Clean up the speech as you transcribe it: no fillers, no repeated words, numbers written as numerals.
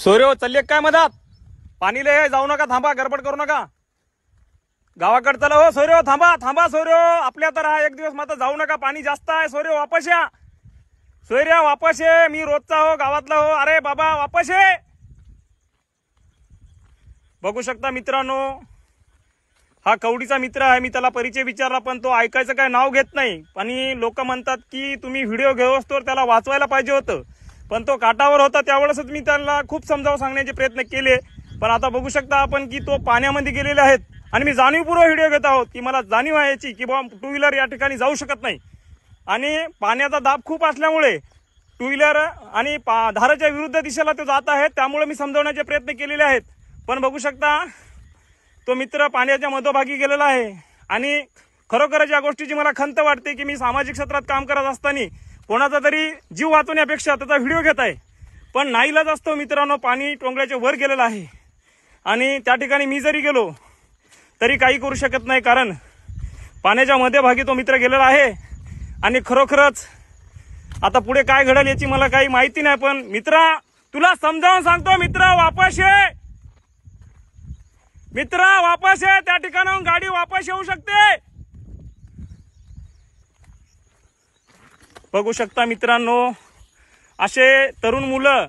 सोयरे चालले काय मधात पाणी लय जाऊ नका, थांबा, गडबड करू नका. गावाकडे चला हो सोयरे, थांबा थांबा सोयरे, आपल्या तर हा एक दिवस मात्र जाऊ नका, पाणी जास्त आहे. सोयरे वापस या, सोयऱ्या वापस ये, मी रोजचा हो गावातला हो. अरे बाबा वापस ये. बघू शकता मित्रांनो, हा कवडीचा मित्र आहे. मी त्याला परिचय विचारला पण तो ऐकायचं काय नाव घेत नाही. आणि लोक म्हणतात की तुम्ही व्हिडिओ घेऊ असतो त्याला वाचवायला पाहिजे होतं, पण तो काठावर होता. त्यावेळेसच मी त्याला खूप समजावून सांगण्याचे प्रयत्न केले, पण आता बघू शकता आपण की तो पाण्यामध्ये गेलेले आहेत. आणि मी जाणीवपूर्वक व्हिडिओ घेत आहोत की मला जाणीव आहे याची की बाबा टू व्हीलर या ठिकाणी जाऊ शकत नाही. आणि पाण्याचा दाब खूप असल्यामुळे टू व्हीलर आणि धाराच्या विरुद्ध दिशेला तो जात आहे, त्यामुळे मी समजवण्याचे प्रयत्न केलेले आहेत. पण बघू शकता तो मित्र पाण्याच्या मध्यभागी गेलेला आहे. आणि खरोखरच या गोष्टीची मला खंत वाटते की मी सामाजिक क्षेत्रात काम करत असताना कोणाचा तरी जीव वाचवण्यापेक्षा त्याचा व्हिडिओ घेत आहे. पण नाईलाज असतो मित्रांनो, पाणी टोंगळ्याच्या वर गेलेलं आहे आणि त्या ठिकाणी मी जरी गेलो तरी काही करू शकत नाही, कारण पाण्याच्या मध्यभागी तो मित्र गेलेला आहे. आणि खरोखरच आता पुढे काय घडेल याची मला काही माहिती नाही. पण मित्रा, तुला समजावून सांगतो, मित्र वापस ये, मित्र वापस ये. त्या ठिकाणाहून गाडी वापस येऊ शकते. बघू शकता मित्रांनो, असे तरुण मुलं